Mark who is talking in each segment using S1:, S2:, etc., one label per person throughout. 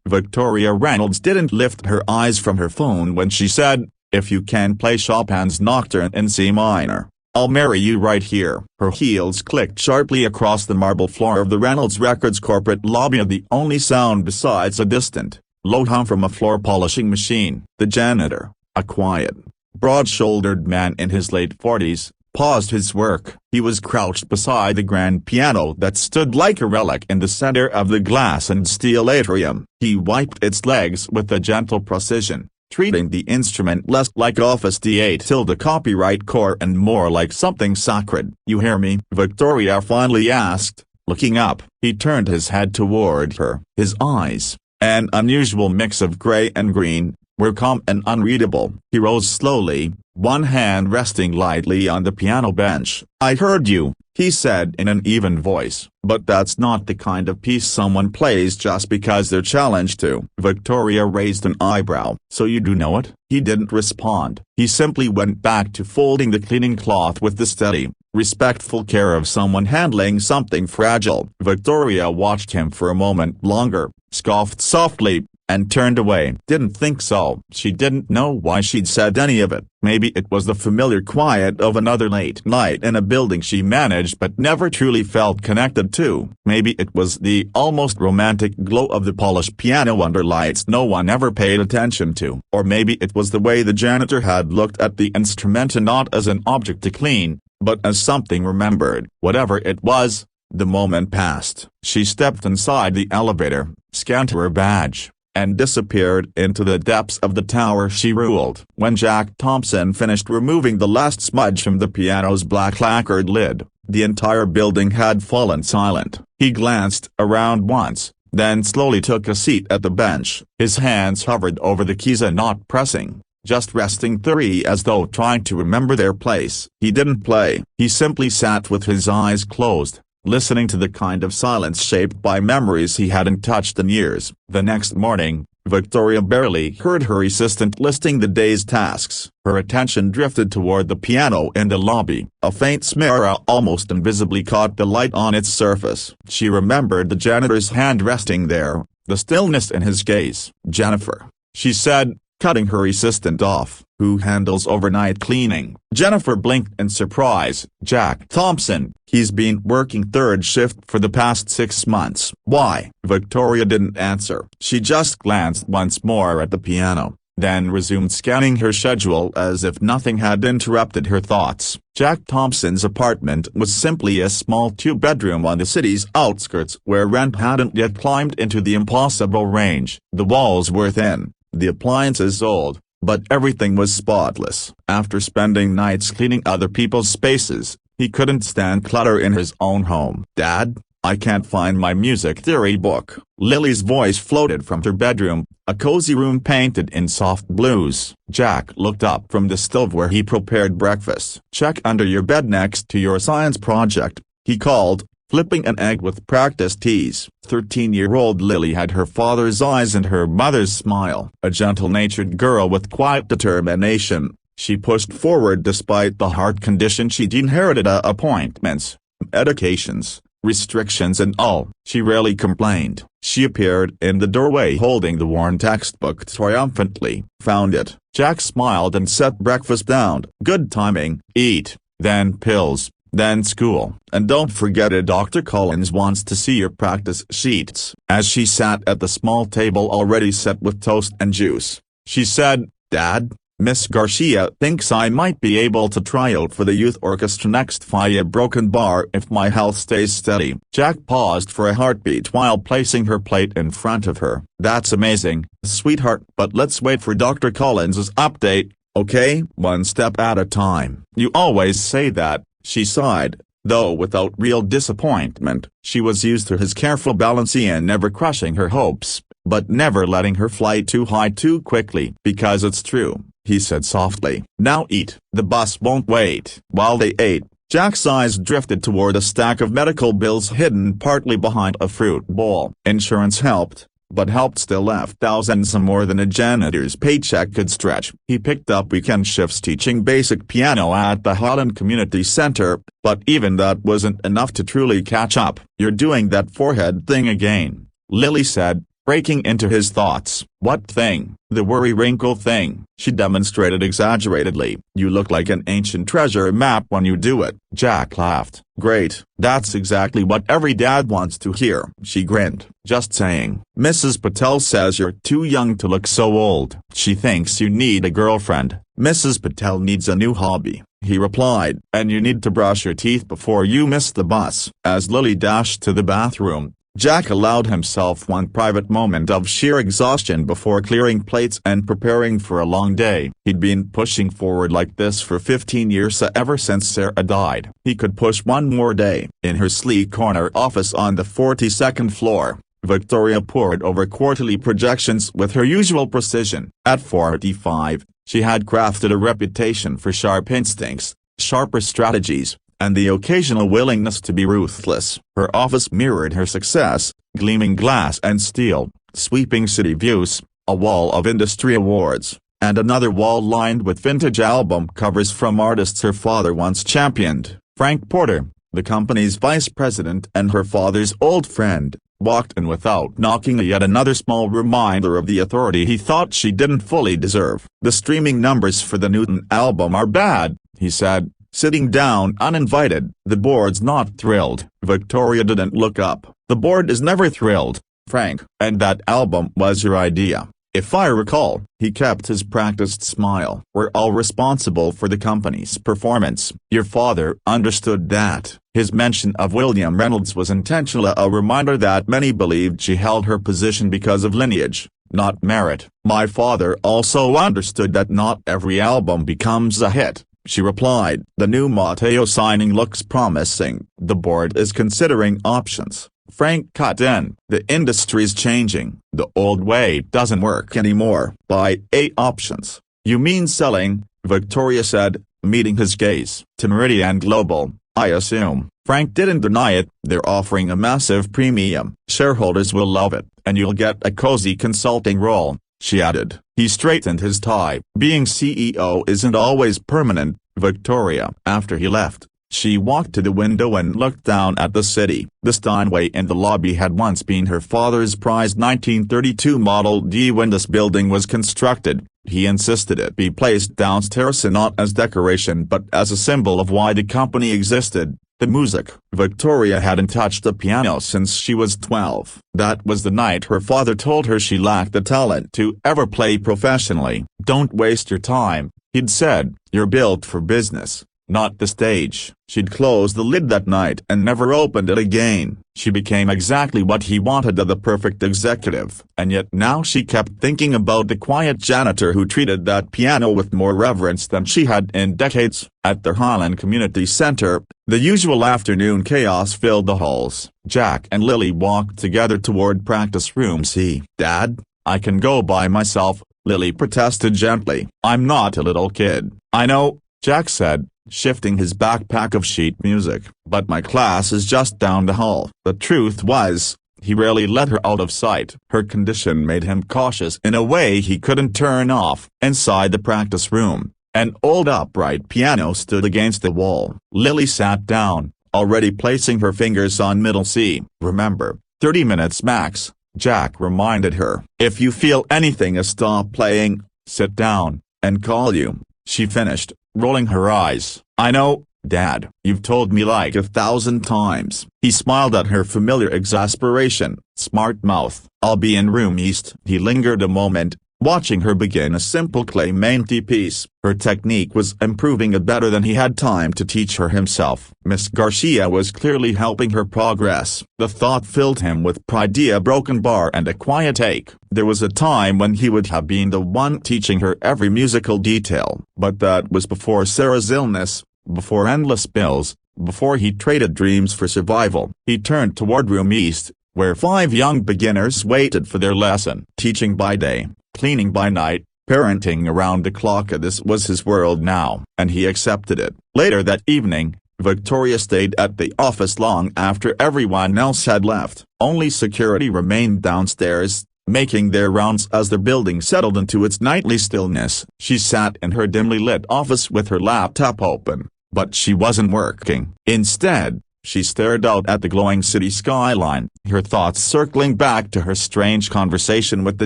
S1: Victoria Reynolds didn't lift her eyes from her phone when she said, "If you can play Chopin's Nocturne in C minor, I'll marry you right here." Her heels clicked sharply across the marble floor of the Reynolds Records corporate lobby, the only sound besides a distant, low hum from a floor polishing machine. The janitor, a quiet, broad-shouldered man in his late 40s, paused his work. He was crouched beside the grand piano that stood like a relic in the center of the glass and steel atrium. He wiped its legs with a gentle precision, treating the instrument less like Office D8 tilde copyright core and more like something sacred. "You hear me?" Victoria finally asked, looking up. He turned his head toward her. His eyes, an unusual mix of gray and green, were calm and unreadable. He rose slowly, one hand resting lightly on the piano bench. "I heard you," he said in an even voice. "But that's not the kind of piece someone plays just because they're challenged to." Victoria raised an eyebrow. "So you do know it?" He didn't respond. He simply went back to folding the cleaning cloth with the steady, respectful care of someone handling something fragile. Victoria watched him for a moment longer, scoffed softly, and turned away. Didn't think so. She didn't know why she'd said any of it. Maybe it was the familiar quiet of another late night in a building she managed but never truly felt connected to. Maybe it was the almost romantic glow of the polished piano under lights no one ever paid attention to. Or maybe it was the way the janitor had looked at the instrument, and not as an object to clean, but as something remembered. Whatever it was, the moment passed. She stepped inside the elevator, scanned her badge, and disappeared into the depths of the tower she ruled. When Jack Thompson finished removing the last smudge from the piano's black lacquered lid, the entire building had fallen silent. He glanced around once, then slowly took a seat at the bench. His hands hovered over the keys, not pressing, just resting three as though trying to remember their place. He didn't play. He simply sat with his eyes closed, listening to the kind of silence shaped by memories he hadn't touched in years. The next morning, Victoria barely heard her assistant listing the day's tasks. Her attention drifted toward the piano in the lobby. A faint smear almost invisibly caught the light on its surface. She remembered the janitor's hand resting there, the stillness in his gaze. "Jennifer," she said, cutting her assistant off. "Who handles overnight cleaning?" Jennifer blinked in surprise. "Jack Thompson. He's been working third shift for the past 6 months." "Why?" Victoria didn't answer. She just glanced once more at the piano, then resumed scanning her schedule as if nothing had interrupted her thoughts. Jack Thompson's apartment was simply a small two-bedroom on the city's outskirts where rent hadn't yet climbed into the impossible range. The walls were thin, the appliances old, but everything was spotless. After spending nights cleaning other people's spaces, he couldn't stand clutter in his own home. "Dad, I can't find my music theory book." Lily's voice floated from her bedroom, a cozy room painted in soft blues. Jack looked up from the stove where he prepared breakfast. "Check under your bed next to your science project," he called, flipping an egg with practiced ease. 13-year-old Lily had her father's eyes and her mother's smile. A gentle-natured girl with quiet determination, she pushed forward despite the heart condition she'd inherited. Appointments, medications, restrictions and all. She rarely complained. She appeared in the doorway holding the worn textbook triumphantly. "Found it." Jack smiled and set breakfast down. "Good timing. Eat, then pills, then school. And don't forget Dr. Collins wants to see your practice sheets." As she sat at the small table already set with toast and juice, she said, "Dad, Miss Garcia thinks I might be able to try out for the youth orchestra next via Broken Bar if my health stays steady." Jack paused for a heartbeat while placing her plate in front of her. "That's amazing, sweetheart, but let's wait for Dr. Collins's update, okay? One step at a time." "You always say that," she sighed, though without real disappointment. She was used to his careful balancing and never crushing her hopes, but never letting her fly too high too quickly. "Because it's true," he said softly. "Now eat. The bus won't wait." While they ate, Jack's eyes drifted toward a stack of medical bills hidden partly behind a fruit bowl. Insurance helped, but help still left thousands more than a janitor's paycheck could stretch. He picked up weekend shifts teaching basic piano at the Holland Community Center, but even that wasn't enough to truly catch up. "You're doing that forehead thing again," Lily said, breaking into his thoughts. What thing? The worry wrinkle thing, she demonstrated exaggeratedly. You look like an ancient treasure map when you do it. Jack laughed. Great, that's exactly what every dad wants to hear. She grinned. Just saying. Mrs. Patel says you're too young to look so old. She thinks you need a girlfriend. Mrs. Patel needs a new hobby, he replied. And you need to brush your teeth before you miss the bus. As Lily dashed to the bathroom, Jack allowed himself one private moment of sheer exhaustion before clearing plates and preparing for a long day. He'd been pushing forward like this for 15 years ever since Sarah died. He could push one more day. In her sleek corner office on the 42nd floor, Victoria pored over quarterly projections with her usual precision. At 45, she had crafted a reputation for sharp instincts, sharper strategies, and the occasional willingness to be ruthless. Her office mirrored her success, gleaming glass and steel, sweeping city views, a wall of industry awards, and another wall lined with vintage album covers from artists her father once championed. Frank Porter, the company's vice president and her father's old friend, walked in without knocking, yet another small reminder of the authority he thought she didn't fully deserve. The streaming numbers for the Newton album are bad, he said, sitting down uninvited. The board's not thrilled. Victoria didn't look up. The board is never thrilled, Frank. And that album was your idea, if I recall. He kept his practiced smile. We're all responsible for the company's performance. Your father understood that. His mention of William Reynolds was intentional, a reminder that many believed she held her position because of lineage, not merit. My father also understood that not every album becomes a hit, she replied. The new Matteo signing looks promising. The board is considering options, Frank cut in. The industry's changing. The old way doesn't work anymore. Buy 8 options. You mean selling? Victoria said, meeting his gaze. To Meridian Global, I assume. Frank didn't deny it. They're offering a massive premium. Shareholders will love it, and you'll get a cozy consulting role, she added. He straightened his tie. Being CEO isn't always permanent, Victoria. After he left, she walked to the window and looked down at the city. The Steinway in the lobby had once been her father's prized 1932 Model D. When this building was constructed, he insisted it be placed downstairs, not as decoration but as a symbol of why the company existed. The music. Victoria hadn't touched a piano since she was 12. That was the night her father told her she lacked the talent to ever play professionally. Don't waste your time, he'd said. You're built for business, not the stage. She'd closed the lid that night and never opened it again. She became exactly what he wanted, the perfect executive. And yet now she kept thinking about the quiet janitor who treated that piano with more reverence than she had in decades. At the Highland Community Center, the usual afternoon chaos filled the halls. Jack and Lily walked together toward practice room C. Dad, I can go by myself, Lily protested gently. I'm not a little kid. I know, Jack said, shifting his backpack of sheet music. But my class is just down the hall. The truth was, he rarely let her out of sight. Her condition made him cautious in a way he couldn't turn off. Inside the practice room, an old upright piano stood against the wall. Lily sat down, already placing her fingers on middle C. Remember, 30 minutes max, Jack reminded her. If you feel anything is stop playing, sit down, and call you, she finished, rolling her eyes. I know, Dad, you've told me like 1,000 times. He smiled at her familiar exasperation. Smart mouth. I'll be in room east. He lingered a moment, watching her begin a simple clay mainty piece. Her technique was improving better than he had time to teach her himself. Miss Garcia was clearly helping her progress. The thought filled him with pride, a broken bar and a quiet ache. There was a time when he would have been the one teaching her every musical detail. But that was before Sarah's illness, before endless bills, before he traded dreams for survival. He turned toward room east, where 5 young beginners waited for their lesson. Teaching by day, cleaning by night, parenting around the clock. This was his world now, and he accepted it. Later that evening, Victoria stayed at the office long after everyone else had left. Only security remained downstairs, making their rounds as the building settled into its nightly stillness. She sat in her dimly lit office with her laptop open, but she wasn't working. Instead, She stared out at the glowing city skyline, her thoughts circling back to her strange conversation with the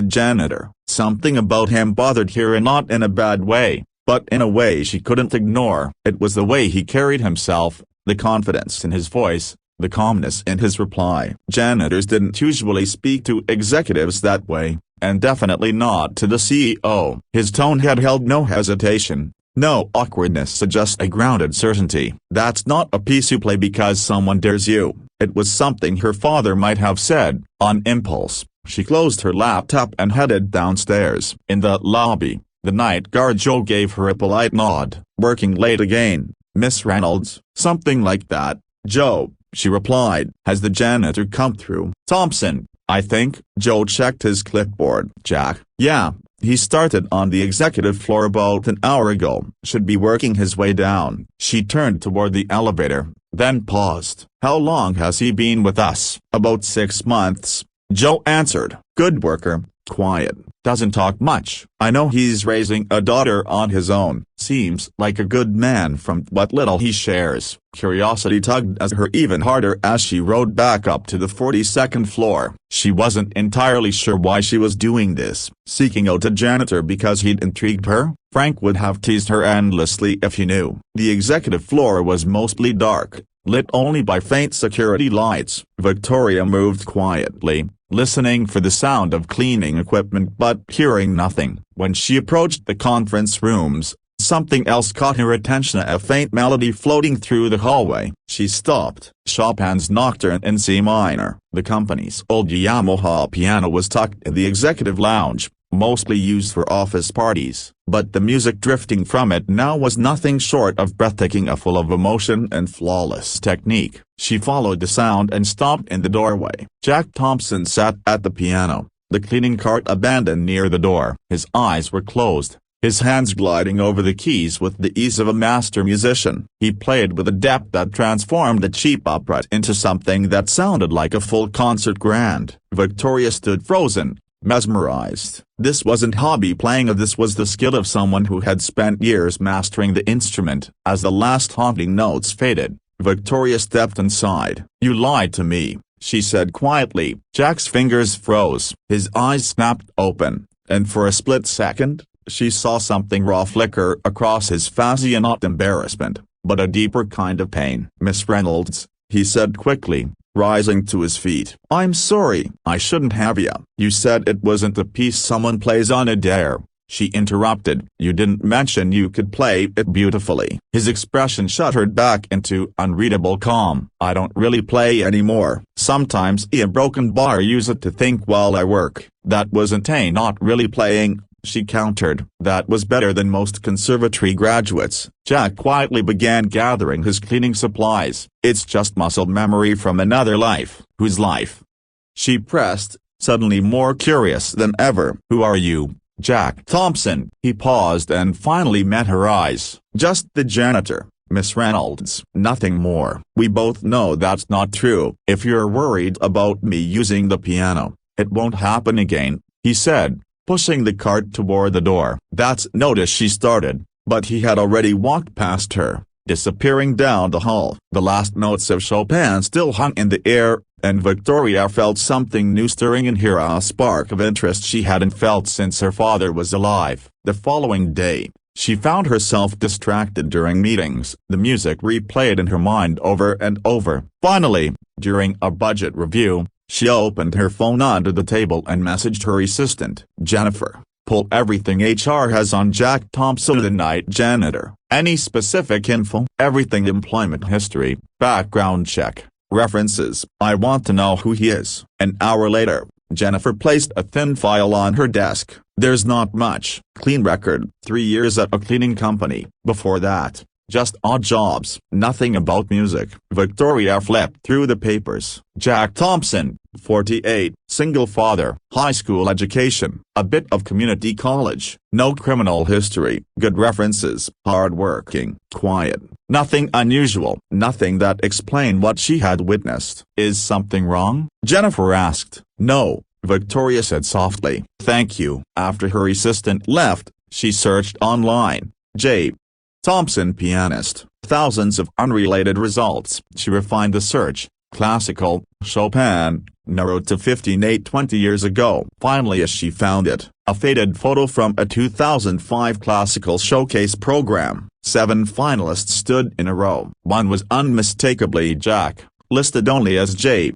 S1: janitor. Something about him bothered her, and not in a bad way, but in a way she couldn't ignore. It was the way he carried himself, the confidence in his voice, the calmness in his reply. Janitors didn't usually speak to executives that way, and definitely not to the CEO. His tone had held no hesitation, no awkwardness, just a grounded certainty. That's not a piece you play because someone dares you. It was something her father might have said. On impulse, she closed her laptop and headed downstairs. In the lobby, the night guard Joe gave her a polite nod. "Working late again, Miss Reynolds?" "Something like that, Joe," she replied. "Has the janitor come through?" "Thompson, I think." Joe checked his clipboard. "Jack?" "Yeah, he started on the executive floor about an hour ago. Should be working his way down." She turned toward the elevator, then paused. "How long has he been with us?" "About 6 months," Joe answered. "Good worker, quiet, doesn't talk much. I know he's raising a daughter on his own. Seems like a good man from what little he shares." Curiosity tugged at her even harder as she rode back up to the 42nd floor. She wasn't entirely sure why she was doing this, seeking out a janitor because he'd intrigued her. Frank would have teased her endlessly if he knew. The executive floor was mostly dark, lit only by faint security lights. Victoria moved quietly, listening for the sound of cleaning equipment but hearing nothing. When she approached the conference rooms, something else caught her attention, a faint melody floating through the hallway. She stopped. Chopin's Nocturne in C minor. The company's old Yamaha piano was tucked in the executive lounge, mostly used for office parties, but the music drifting from it now was nothing short of breathtaking, full of emotion and flawless technique. She followed the sound and stopped in the doorway. Jack Thompson sat at the piano, the cleaning cart abandoned near the door. His eyes were closed, his hands gliding over the keys with the ease of a master musician. He played with a depth that transformed a cheap upright into something that sounded like a full concert grand. Victoria stood frozen, mesmerized. This wasn't hobby playing, this was the skill of someone who had spent years mastering the instrument. As the last haunting notes faded, Victoria stepped inside. "You lied to me," she said quietly. Jack's fingers froze, his eyes snapped open, and for a split second, she saw something raw flicker across his face, not embarrassment, but a deeper kind of pain. "Miss Reynolds," he said quickly, rising to his feet. "I'm sorry. I shouldn't have ya." "You said it wasn't a piece someone plays on a dare," she interrupted. "You didn't mention you could play it beautifully." His expression shuddered back into unreadable calm. "I don't really play anymore. Sometimes a broken bar, use it to think while I work." "That wasn't not really playing," she countered. "That was better than most conservatory graduates." Jack quietly began gathering his cleaning supplies. "It's just muscle memory from another life." "Whose life?" she pressed, suddenly more curious than ever. "Who are you, Jack Thompson?" He paused and finally met her eyes. "Just the janitor, Miss Reynolds. Nothing more." "We both know that's not true." "If you're worried about me using the piano, it won't happen again," he said, pushing the cart toward the door. "That's notice," she started, but he had already walked past her, disappearing down the hall. The last notes of Chopin still hung in the air, and Victoria felt something new stirring in her, a spark of interest she hadn't felt since her father was alive. The following day, she found herself distracted during meetings. The music replayed in her mind over and over. Finally, during a budget review, she opened her phone under the table and messaged her assistant. "Jennifer, pull everything HR has on Jack Thompson, the night janitor. Any specific info?" "Everything. Employment history, background check, references. I want to know who he is." An hour later, Jennifer placed a thin file on her desk. "There's not much. Clean record, 3 years at a cleaning company. Before that, just odd jobs. Nothing about music." Victoria flipped through the papers. Jack Thompson, 48, single father, high school education, a bit of community college, no criminal history, good references, hard-working, quiet. Nothing unusual, nothing that explained what she had witnessed. "Is something wrong?" Jennifer asked. "No," Victoria said softly. "Thank you." After her assistant left, she searched online. J. Thompson pianist, thousands of unrelated results. She refined the search. Classical, Chopin, narrowed to 15/8 years ago. Finally she found it, a faded photo from a 2005 classical showcase program. 7 finalists stood in a row. One was unmistakably Jack, listed only as J.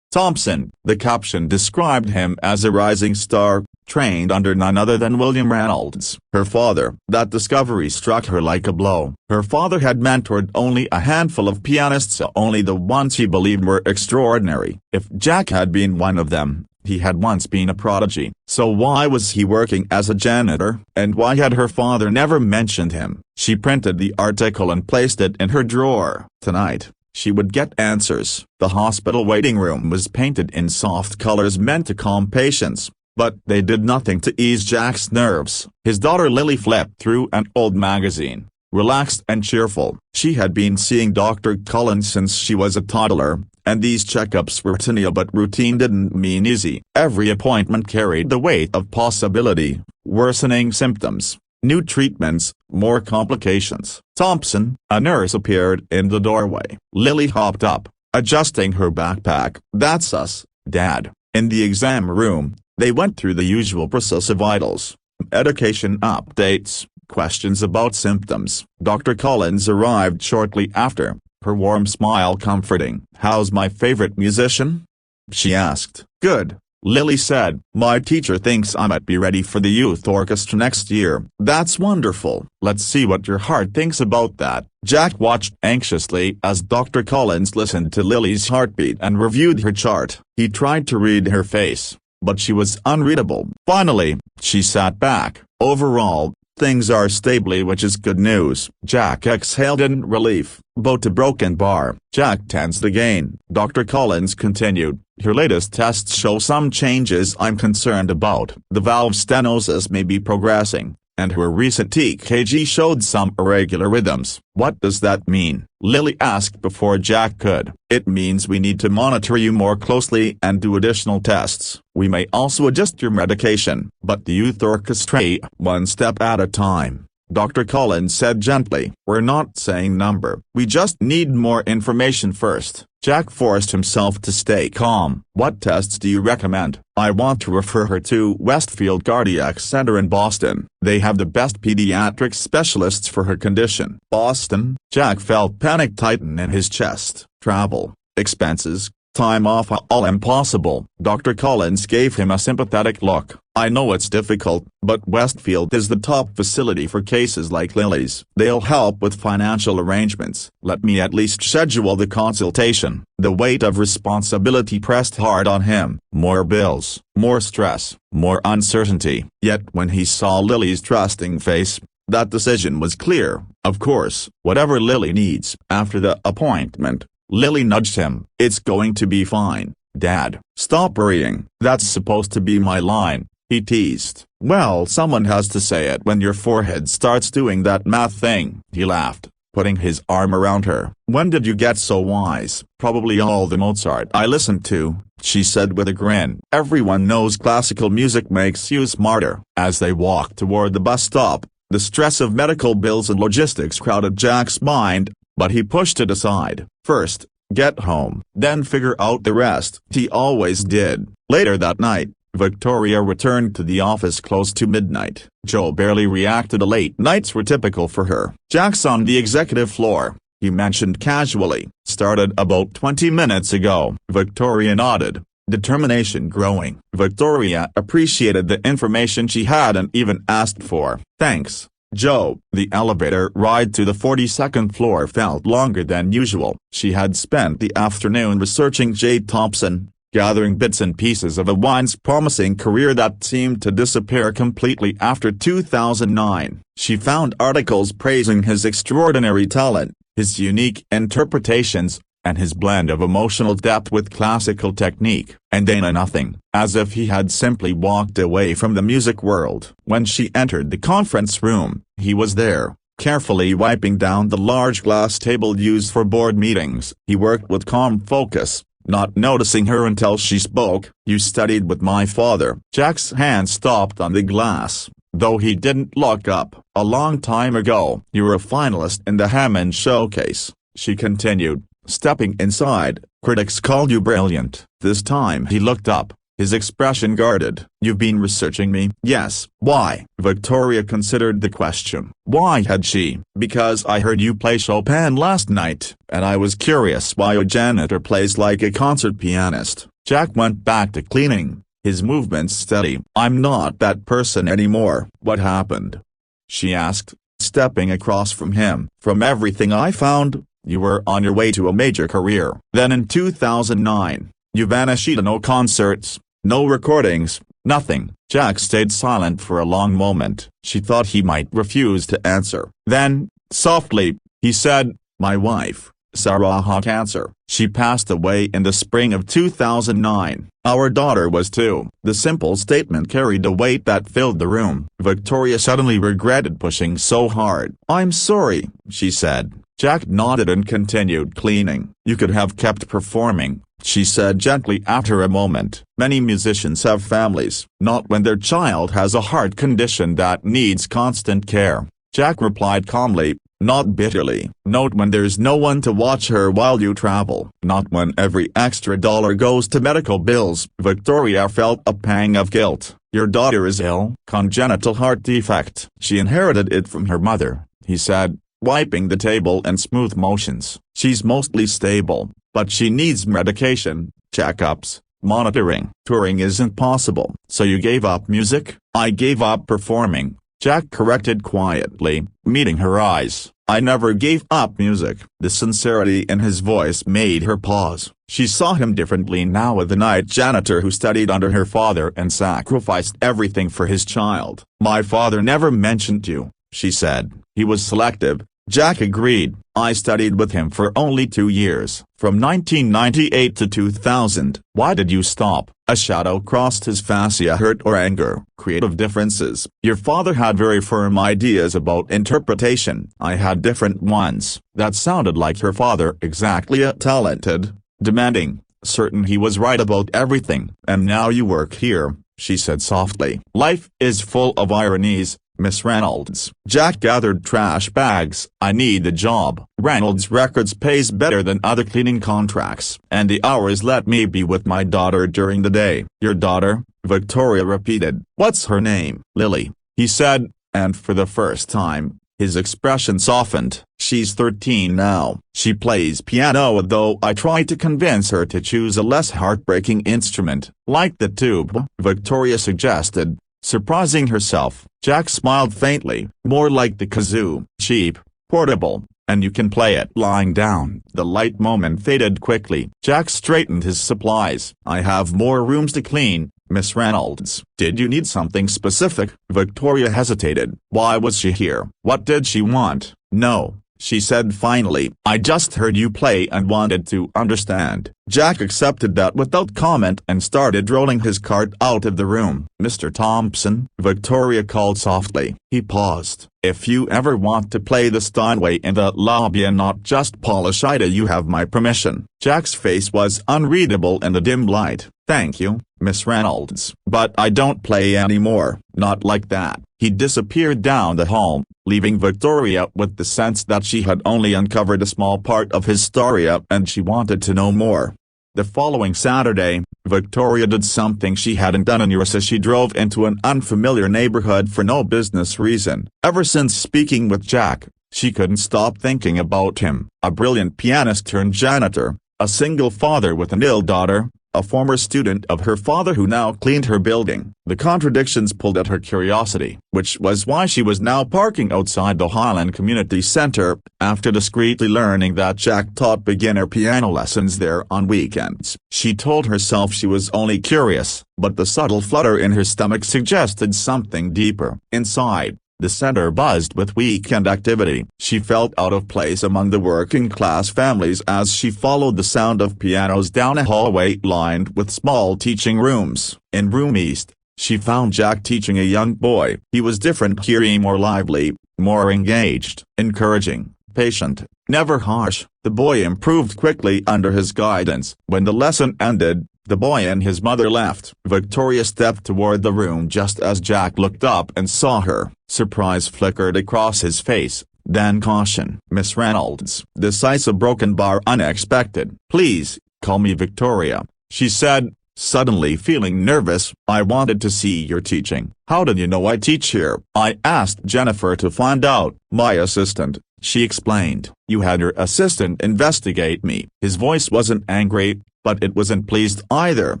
S1: Thompson. The caption described him as a rising star, trained under none other than William Reynolds. Her father. That discovery struck her like a blow. Her father had mentored only a handful of pianists, only the ones he believed were extraordinary. If Jack had been one of them, he had once been a prodigy. So why was he working as a janitor, and why had her father never mentioned him? She printed the article and placed it in her drawer. Tonight she would get answers. The hospital waiting room was painted in soft colors meant to calm patients, but they did nothing to ease Jack's nerves. His daughter Lily flipped through an old magazine, relaxed and cheerful. She had been seeing Dr. Collins since she was a toddler, and these checkups were routine, but routine didn't mean easy. Every appointment carried the weight of possibility, worsening symptoms, new treatments, more complications. Thompson, a nurse, appeared in the doorway. Lily hopped up, adjusting her backpack. "That's us, Dad." In the exam room, they went through the usual process of vitals, medication updates, questions about symptoms. Dr. Collins arrived shortly after, her warm smile comforting. "How's my favorite musician?" she asked. "Good," Lily said. "My teacher thinks I might be ready for the youth orchestra next year." "That's wonderful. Let's see what your heart thinks about that." Jack watched anxiously as Dr. Collins listened to Lily's heartbeat and reviewed her chart. He tried to read her face, but she was unreadable. Finally, she sat back. "Overall, things are stable, which is good news." Jack exhaled in relief. "Boat to broken bar." Jack tensed again. Dr. Collins continued, "Your latest tests show some changes I'm concerned about. The valve stenosis may be progressing, and her recent EKG showed some irregular rhythms." "What does that mean?" Lily asked before Jack could. "It means we need to monitor you more closely and do additional tests. We may also adjust your medication." "But the youth orchestra, one step at a time," Dr. Collins said gently. "We're not saying number. We just need more information first." Jack forced himself to stay calm. "What tests do you recommend?" "I want to refer her to Westfield Cardiac Center in Boston. They have the best pediatric specialists for her condition." "Boston?" Jack felt panic tighten in his chest. "Travel, expenses, time off, all impossible." Dr. Collins gave him a sympathetic look. "I know it's difficult, but Westfield is the top facility for cases like Lily's. They'll help with financial arrangements. Let me at least schedule the consultation." The weight of responsibility pressed hard on him. More bills, more stress, more uncertainty. Yet when he saw Lily's trusting face, that decision was clear. Of course, whatever Lily needs. After the appointment, Lily nudged him. "It's going to be fine, Dad. Stop worrying." "That's supposed to be my line," he teased. "Well, someone has to say it when your forehead starts doing that math thing." He laughed, putting his arm around her. "When did you get so wise?" "Probably all the Mozart I listened to," she said with a grin. "Everyone knows classical music makes you smarter." As they walked toward the bus stop, the stress of medical bills and logistics crowded Jack's mind, but he pushed it aside. First, get home, then figure out the rest. He always did. Later that night, Victoria returned to the office close to midnight. Joe barely reacted. The late nights were typical for her. "Jack's on the executive floor," he mentioned casually. "Started about 20 minutes ago." Victoria nodded, determination growing. Victoria appreciated the information she had and even asked for. "Thanks, Joe." The elevator ride to the 42nd floor felt longer than usual. She had spent the afternoon researching J. Thompson, gathering bits and pieces of a once promising career that seemed to disappear completely after 2009. She found articles praising his extraordinary talent, his unique interpretations, and his blend of emotional depth with classical technique. And then nothing, as if he had simply walked away from the music world. When she entered the conference room, he was there, carefully wiping down the large glass table used for board meetings. He worked with calm focus, not noticing her until she spoke. "You studied with my father." Jack's hand stopped on the glass, though he didn't look up. A long time ago, you were a finalist in the Hammond Showcase, she continued, stepping inside. Critics called you brilliant. This time he looked up, his expression guarded. You've been researching me? Yes. Why? Victoria considered the question. Why had she? Because I heard you play Chopin last night, and I was curious why a janitor plays like a concert pianist. Jack went back to cleaning, his movements steady. I'm not that person anymore. What happened? She asked, stepping across from him. From everything I found, you were on your way to a major career. Then in 2009, you vanished. No concerts, no recordings, nothing. Jack stayed silent for a long moment. She thought he might refuse to answer. Then, softly, he said, my wife, Sarah, had cancer. She passed away in the spring of 2009. Our daughter was too. The simple statement carried a weight that filled the room. Victoria suddenly regretted pushing so hard. I'm sorry, she said. Jack nodded and continued cleaning. You could have kept performing, she said gently after a moment. Many musicians have families. Not when their child has a heart condition that needs constant care. Jack replied calmly, not bitterly. Not when there's no one to watch her while you travel. Not when every extra dollar goes to medical bills. Victoria felt a pang of guilt. Your daughter is ill. Congenital heart defect. She inherited it from her mother, he said, wiping the table in smooth motions. She's mostly stable, but she needs medication, checkups, monitoring. Touring isn't possible. So you gave up music? I gave up performing, Jack corrected quietly, meeting her eyes. I never gave up music. The sincerity in his voice made her pause. She saw him differently now, as the night janitor who studied under her father and sacrificed everything for his child. My father never mentioned you, she said. He was selective. Jack agreed. I studied with him for only 2 years, from 1998 to 2000. Why did you stop? A shadow crossed his fascia. Hurt or anger? Creative differences. Your father had very firm ideas about interpretation. I had different ones. That sounded like her father. Exactly. Talented, demanding, certain he was right about everything. And now you work here, she said softly. Life is full of ironies, Miss Reynolds. Jack gathered trash bags. I need a job. Reynolds Records pays better than other cleaning contracts. And the hours let me be with my daughter during the day. Your daughter? Victoria repeated. What's her name? Lily, he said, and for the first time, his expression softened. She's 13 now. She plays piano, though I tried to convince her to choose a less heartbreaking instrument, like the tuba, Victoria suggested, surprising herself. Jack smiled faintly. More like the kazoo. Cheap, portable, and you can play it lying down. The light moment faded quickly. Jack straightened his supplies. I have more rooms to clean, Miss Reynolds. Did you need something specific? Victoria hesitated. Why was she here? What did she want? No, she said finally. I just heard you play and wanted to understand. Jack accepted that without comment and started rolling his cart out of the room. Mr. Thompson, Victoria called softly. He paused. If you ever want to play the Steinway in the lobby and not just polish Ida, you have my permission. Jack's face was unreadable in the dim light. Thank you, Miss Reynolds. But I don't play anymore. Not like that. He disappeared down the hall, leaving Victoria with the sense that she had only uncovered a small part of his story and she wanted to know more. The following Saturday, Victoria did something she hadn't done in years as she drove into an unfamiliar neighborhood for no business reason. Ever since speaking with Jack, she couldn't stop thinking about him. A brilliant pianist turned janitor, a single father with an ill daughter, a former student of her father who now cleaned her building. The contradictions pulled at her curiosity, which was why she was now parking outside the Highland Community Center, after discreetly learning that Jack taught beginner piano lessons there on weekends. She told herself she was only curious, but the subtle flutter in her stomach suggested something deeper. Inside, the center buzzed with weekend activity. She felt out of place among the working-class families as she followed the sound of pianos down a hallway lined with small teaching rooms. In Room East, she found Jack teaching a young boy. He was different here, more lively, more engaged, encouraging, patient, never harsh. The boy improved quickly under his guidance. When the lesson ended, The boy and his mother left. Victoria stepped toward the room just as Jack looked up and saw her. Surprise flickered across his face, then caution. "Miss Reynolds." Decisive broken bar unexpected. "Please, call me Victoria," she said, suddenly feeling nervous. "I wanted to see your teaching." "How did you know I teach here?" "I asked Jennifer to find out." "My assistant," she explained. "You had your assistant investigate me." His voice wasn't angry, but it wasn't pleased either.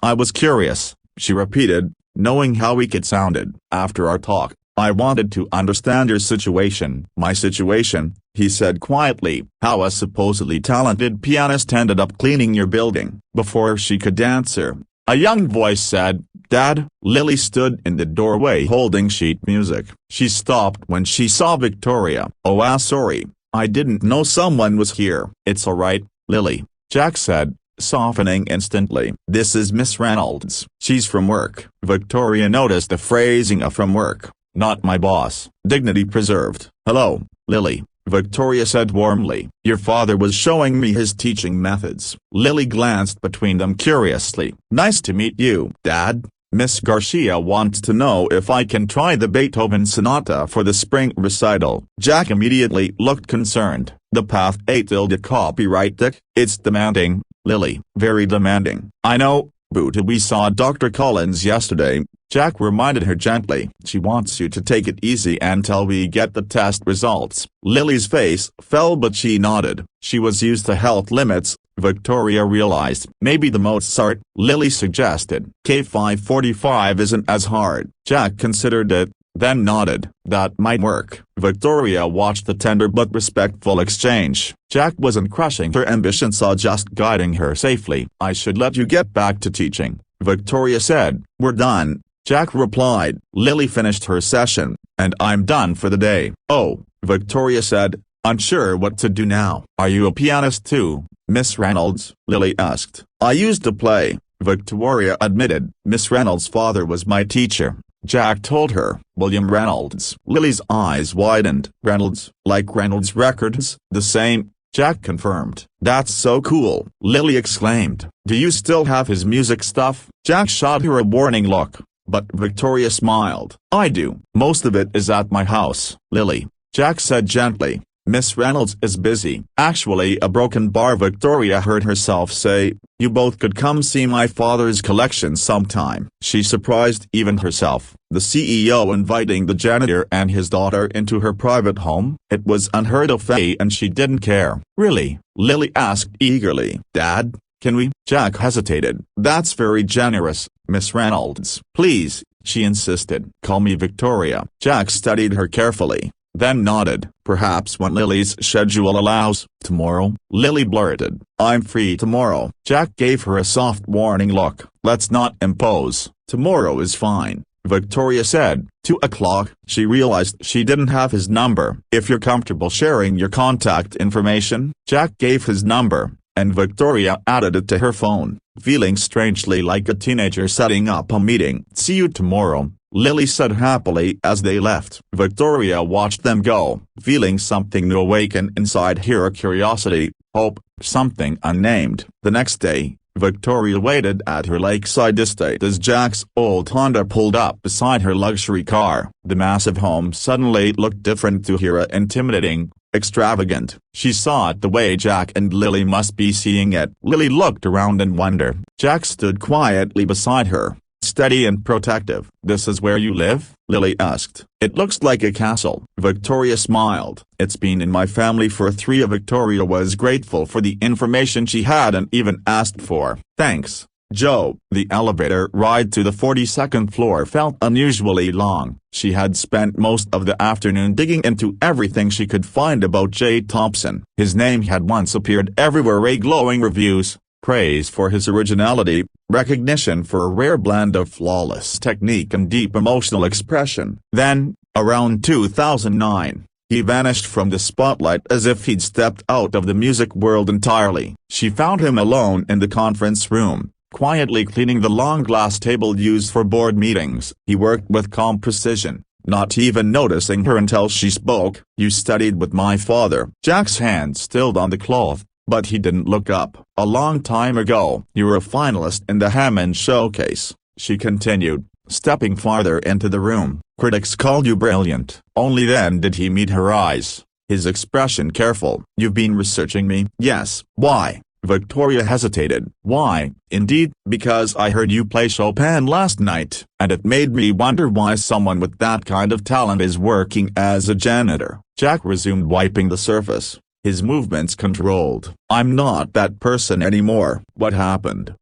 S1: "I was curious," she repeated, knowing how weak it sounded. "After our talk, I wanted to understand your situation." "My situation?" he said quietly. "How a supposedly talented pianist ended up cleaning your building." Before she could answer, a young voice said, "Dad." Lily stood in the doorway holding sheet music. She stopped when she saw Victoria. "Oh, sorry, I didn't know someone was here." "It's all right, Lily," Jack said, softening instantly. "This is Miss Reynolds. She's from work." Victoria noticed the phrasing of "from work," not "my boss." Dignity preserved. "Hello, Lily," Victoria said warmly. "Your father was showing me his teaching methods." Lily glanced between them curiously. "Nice to meet you, Dad. Miss Garcia wants to know if I can try the Beethoven sonata for the spring recital." Jack immediately looked concerned. "The Path 8 tilde copyright Dick." "It's demanding, Lily." "Very demanding." "I know, but we saw Dr. Collins yesterday," Jack reminded her gently. "She wants you to take it easy until we get the test results." Lily's face fell but she nodded. She was used to health limits, Victoria realized. "Maybe the Mozart," Lily suggested. "K545 isn't as hard." Jack considered it, then nodded. "That might work." Victoria watched the tender but respectful exchange. Jack wasn't crushing her ambitions, just guiding her safely. "I should let you get back to teaching," Victoria said. "We're done," Jack replied. Lily finished her session, "and I'm done for the day." "Oh," Victoria said, unsure what to do now. "Are you a pianist too, Miss Reynolds?" Lily asked. "I used to play," Victoria admitted. "Miss Reynolds' father was my teacher," Jack told her. "William Reynolds." Lily's eyes widened. "Reynolds, like Reynolds Records?" "The same," Jack confirmed. "That's so cool," Lily exclaimed. "Do you still have his music stuff?" Jack shot her a warning look, but Victoria smiled. "I do. Most of it is at my house, Lily," Jack said gently. "Miss Reynolds is busy." "Actually a broken bar," Victoria heard herself say. "You both could come see my father's collection sometime." She surprised even herself. The CEO inviting the janitor and his daughter into her private home? It was unheard of, and she didn't care. "Really?" Lily asked eagerly. "Dad, can we?" Jack hesitated. "That's very generous, Miss Reynolds." "Please," she insisted. "Call me Victoria." Jack studied her carefully, then nodded. "Perhaps when Lily's schedule allows." "Tomorrow?" Lily blurted. "I'm free tomorrow." Jack gave her a soft warning look. "Let's not impose." "Tomorrow is fine," Victoria said. 2 o'clock. She realized she didn't have his number. "If you're comfortable sharing your contact information." Jack gave his number, and Victoria added it to her phone, feeling strangely like a teenager setting up a meeting. "See you tomorrow," Lily said happily as they left. Victoria watched them go, feeling something new awaken inside her: curiosity, hope, something unnamed. The next day, Victoria waited at her lakeside estate as Jack's old Honda pulled up beside her luxury car. The massive home suddenly looked different to her, intimidating, extravagant. She saw it the way Jack and Lily must be seeing it. Lily looked around in wonder. Jack stood quietly beside her, steady and protective. "This is where you live?" Lily asked. "It looks like a castle." Victoria smiled. "It's been in my family for 3 years." Victoria was grateful for the information she had and even asked for. "Thanks, Joe." The elevator ride to the 42nd floor felt unusually long. She had spent most of the afternoon digging into everything she could find about J. Thompson. His name had once appeared everywhere: glowing reviews, praise for his originality, recognition for a rare blend of flawless technique and deep emotional expression. Then, around 2009, he vanished from the spotlight as if he'd stepped out of the music world entirely. She found him alone in the conference room, quietly cleaning the long glass table used for board meetings. He worked with calm precision, not even noticing her until she spoke. "You studied with my father." Jack's hand stilled on the cloth, but he didn't look up. "A long time ago, you were a finalist in the Hammond Showcase," she continued, stepping farther into the room. "Critics called you brilliant." Only then did he meet her eyes, his expression careful. "You've been researching me?" "Yes." "Why?" Victoria hesitated. "Why, indeed, because I heard you play Chopin last night, and it made me wonder why someone with that kind of talent is working as a janitor." Jack resumed, wiping the surface, his movements controlled. "I'm not that person anymore." "What happened?"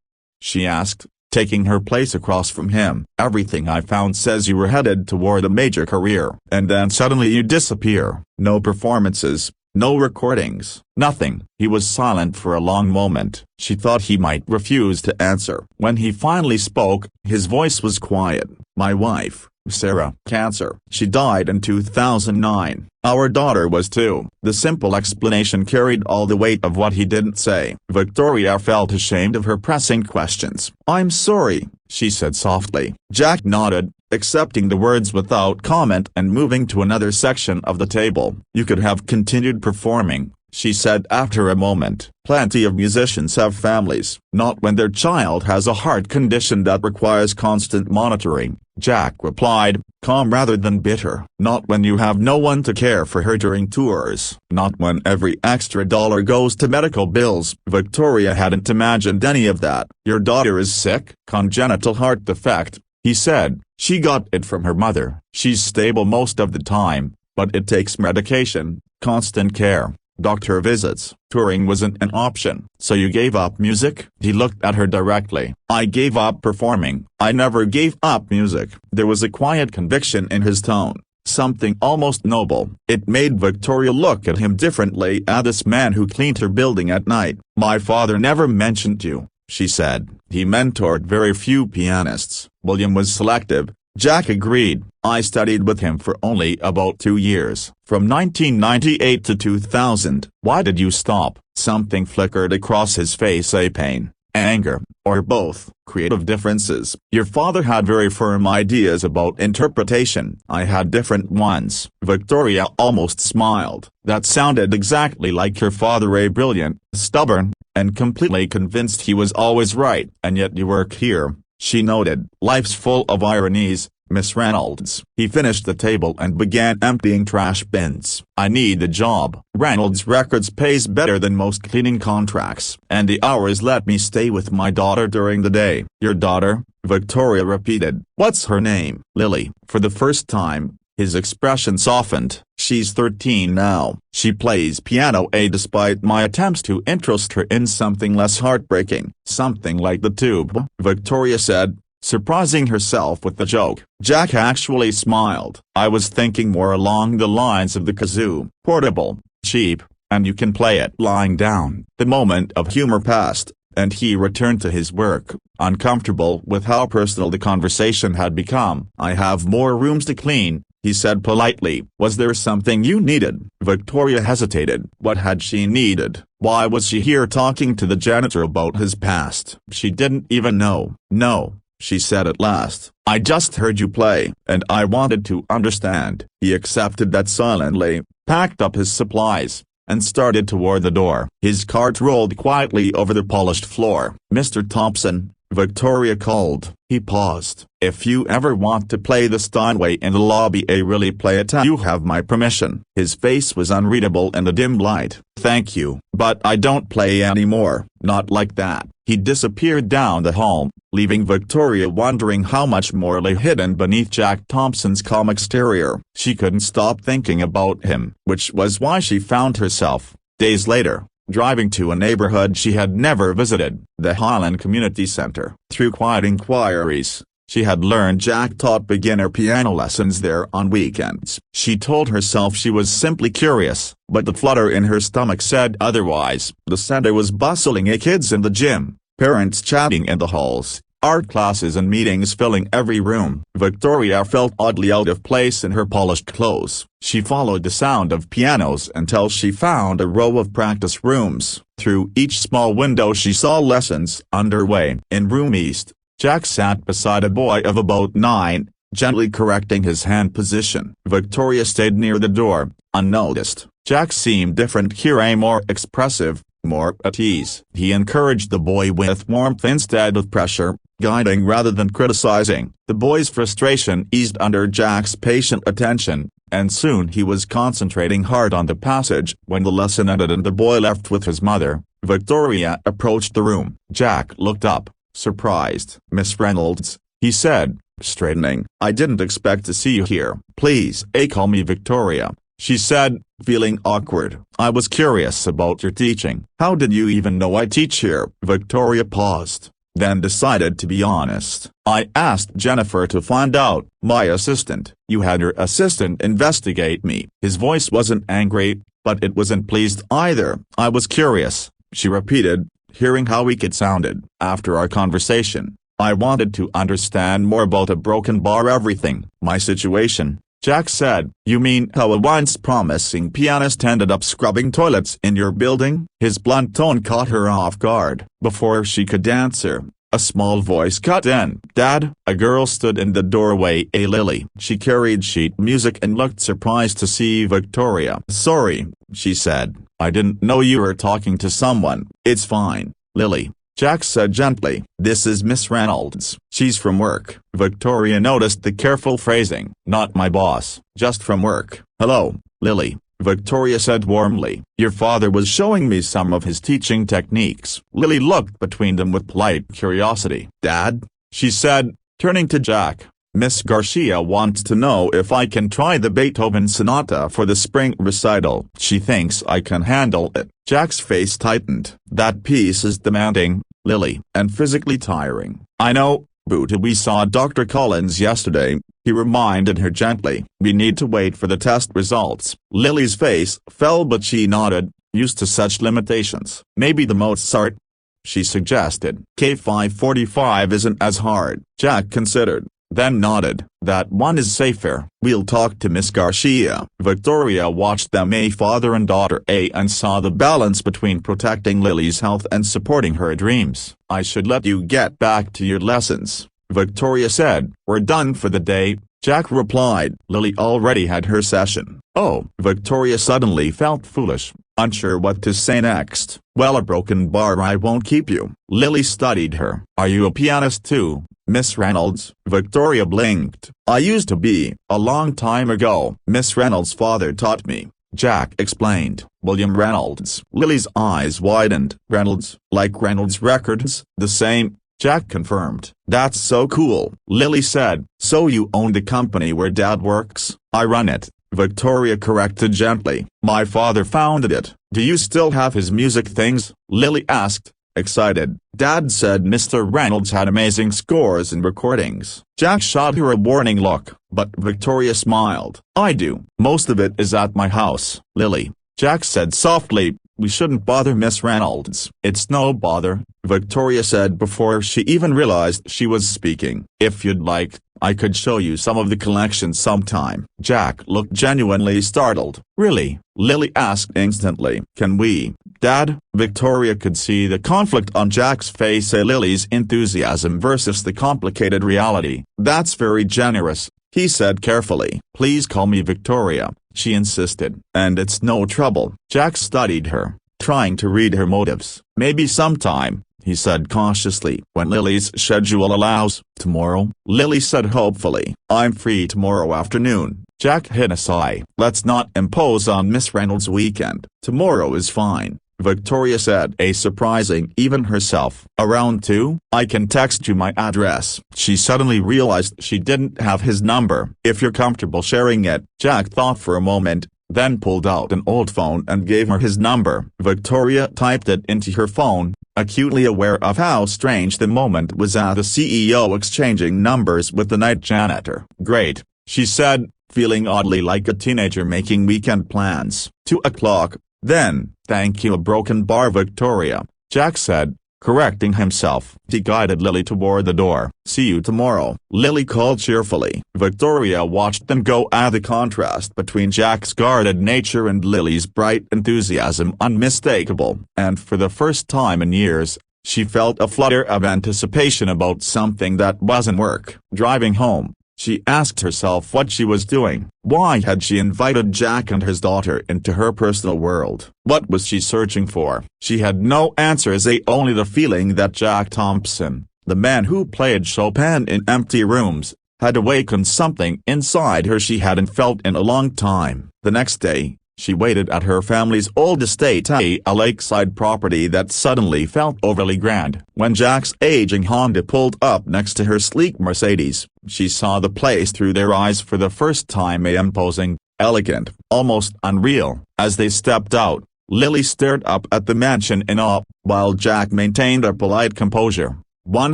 S1: she asked, taking her place across from him. "Everything I found says you were headed toward a major career. And then suddenly you disappear. No performances, no recordings, nothing." He was silent for a long moment. She thought he might refuse to answer. When he finally spoke, his voice was quiet. "My wife, Sarah, cancer. She died in 2009. Our daughter was too." The simple explanation carried all the weight of what he didn't say. Victoria felt ashamed of her pressing questions. "I'm sorry," she said softly. Jack nodded, accepting the words without comment and moving to another section of the table. "You could have continued performing," she said after a moment. "Plenty of musicians have families." "Not when their child has a heart condition that requires constant monitoring," Jack replied, calm rather than bitter. "Not when you have no one to care for her during tours. Not when every extra dollar goes to medical bills." Victoria hadn't imagined any of that. "Your daughter is sick?" "Congenital heart defect," he said. "She got it from her mother. She's stable most of the time, but it takes medication, constant care, doctor visits. Touring wasn't an option." "So you gave up music?" He looked at her directly. "I gave up performing. I never gave up music." There was a quiet conviction in his tone, something almost noble. It made Victoria look at him differently. "This man who cleaned her building at night." "My father never mentioned you," she said. "He mentored very few pianists." "William was selective," Jack agreed. "I studied with him for only about 2 years, from 1998 to 2000. "Why did you stop?" Something flickered across his face. "A pain, anger, or both." "Creative differences." "Your father had very firm ideas about interpretation." "I had different ones." Victoria almost smiled. "That sounded exactly like your father, a brilliant, stubborn, and completely convinced he was always right." "And yet you work here," she noted. "Life's full of ironies, Miss Reynolds." He finished the table and began emptying trash bins. "I need the job. Reynolds Records pays better than most cleaning contracts. And the hours let me stay with my daughter during the day." "Your daughter?" Victoria repeated. "What's her name?" "Lily." For the first time, his expression softened. "She's 13 now. She plays piano despite my attempts to interest her in something less heartbreaking." "Something like the tube," Victoria said, surprising herself with the joke. Jack actually smiled. "I was thinking more along the lines of the kazoo. Portable, cheap, and you can play it lying down." The moment of humor passed, and he returned to his work, uncomfortable with how personal the conversation had become. "I have more rooms to clean," he said politely. "Was there something you needed?" Victoria hesitated. What had she needed? Why was she here talking to the janitor about his past? She didn't even know. "No," she said at last. "I just heard you play, and I wanted to understand." He accepted that silently, packed up his supplies, and started toward the door. His cart rolled quietly over the polished floor. "Mr. Thompson," Victoria called. He paused. "If you ever want to play the Steinway in the lobby, really play it, you have my permission." His face was unreadable in the dim light. "Thank you, but I don't play anymore." "Not like that." He disappeared down the hall, leaving Victoria wondering how much more lay hidden beneath Jack Thompson's calm exterior. She couldn't stop thinking about him, which was why she found herself, days later, driving to a neighborhood she had never visited, the Highland Community Center. Through quiet inquiries, she had learned Jack taught beginner piano lessons there on weekends. She told herself she was simply curious, but the flutter in her stomach said otherwise. The center was bustling, kids in the gym, parents chatting in the halls, art classes and meetings filling every room. Victoria felt oddly out of place in her polished clothes. She followed the sound of pianos until she found a row of practice rooms. Through each small window she saw lessons underway. In room East, Jack sat beside a boy of about 9, gently correcting his hand position. Victoria stayed near the door, unnoticed. Jack seemed different here, more expressive, more at ease. He encouraged the boy with warmth instead of pressure, guiding rather than criticizing. The boy's frustration eased under Jack's patient attention, and soon he was concentrating hard on the passage. When the lesson ended and the boy left with his mother, Victoria approached the room. Jack looked up, surprised. "Miss Reynolds," he said, straightening. "I didn't expect to see you here." "Please, call me Victoria," she said, feeling awkward. "I was curious about your teaching." "How did you even know I teach here?" Victoria paused, then decided to be honest. "I asked Jennifer to find out." "My assistant?" "You had your assistant investigate me." His voice wasn't angry, but it wasn't pleased either. "I was curious," she repeated, hearing how weak it sounded. "After our conversation, I wanted to understand more about a broken bar, everything." "My situation?" Jack said. "You mean how a once promising pianist ended up scrubbing toilets in your building?" His blunt tone caught her off guard. Before she could answer, a small voice cut in. "Dad?" A girl stood in the doorway. Lily. She carried sheet music and looked surprised to see Victoria. "Sorry," she said. "I didn't know you were talking to someone." "It's fine, Lily," Jack said gently. "This is Miss Reynolds. She's from work." Victoria noticed the careful phrasing. "Not my boss, just from work." "Hello, Lily," Victoria said warmly. "Your father was showing me some of his teaching techniques." Lily looked between them with polite curiosity. "Dad?" she said, turning to Jack. "Miss Garcia wants to know if I can try the Beethoven sonata for the spring recital. She thinks I can handle it." Jack's face tightened. "That piece is demanding, Lily, and physically tiring." "I know, but we saw Dr. Collins yesterday," he reminded her gently. "We need to wait for the test results." Lily's face fell, but she nodded, used to such limitations. "Maybe the Mozart?" she suggested. "K545 isn't as hard." Jack considered, then nodded. "That one is safer." "We'll talk to Miss Garcia." Victoria watched them, a father and daughter, and saw the balance between protecting Lily's health and supporting her dreams. "I should let you get back to your lessons," Victoria said. "We're done for the day," Jack replied. Lily already had her session. "Oh." Victoria suddenly felt foolish, unsure what to say next. "Well, a broken bar I won't keep you." Lily studied her. "Are you a pianist too, Miss Reynolds?" Victoria blinked. "I used to be, a long time ago. Miss Reynolds' father taught me," Jack explained. "William Reynolds." Lily's eyes widened. "Reynolds, like Reynolds Records?" "The same," Jack confirmed. "That's so cool," Lily said. "So you own the company where Dad works?" "I run it," Victoria corrected gently. "My father founded it." "Do you still have his music things?" Lily asked, excited. "Dad said Mr. Reynolds had amazing scores and recordings." Jack shot her a warning look, but Victoria smiled. "I do. Most of it is at my house." "Lily," Jack said softly, "we shouldn't bother Miss Reynolds." "It's no bother," Victoria said before she even realized she was speaking. "If you'd like, I could show you some of the collection sometime." Jack looked genuinely startled. "Really?" Lily asked instantly. "Can we, Dad?" Victoria could see the conflict on Jack's face, Lily's enthusiasm versus the complicated reality. "That's very generous," he said carefully. "Please call me Victoria," she insisted. "And it's no trouble." Jack studied her, trying to read her motives. "Maybe sometime," he said cautiously. "When Lily's schedule allows." "Tomorrow?" Lily said hopefully. "I'm free tomorrow afternoon." Jack hid a sigh. "Let's not impose on Miss Reynolds' weekend." "Tomorrow is fine," Victoria said, surprising even herself. "Around 2? I can text you my address." She suddenly realized she didn't have his number. "If you're comfortable sharing it." Jack thought for a moment, then pulled out an old phone and gave her his number. Victoria typed it into her phone, acutely aware of how strange the moment was as the CEO exchanging numbers with the night janitor. "Great," she said, feeling oddly like a teenager making weekend plans. 2 o'clock. Then, "Thank you, a broken bar, Victoria," Jack said, correcting himself. He guided Lily toward the door. "See you tomorrow," Lily called cheerfully. Victoria watched them go, the contrast between Jack's guarded nature and Lily's bright enthusiasm unmistakable. And for the first time in years, she felt a flutter of anticipation about something that wasn't work. Driving home, She asked herself what she was doing. Why had she invited Jack and his daughter into her personal world? What was she searching for? She had no answers, only the feeling that Jack Thompson, the man who played Chopin in empty rooms, had awakened something inside her she hadn't felt in a long time. The next day, she waited at her family's old estate, a lakeside property that suddenly felt overly grand. When Jack's aging Honda pulled up next to her sleek Mercedes, she saw the place through their eyes for the first time. Imposing, elegant, almost unreal. As they stepped out, Lily stared up at the mansion in awe, while Jack maintained a polite composure, one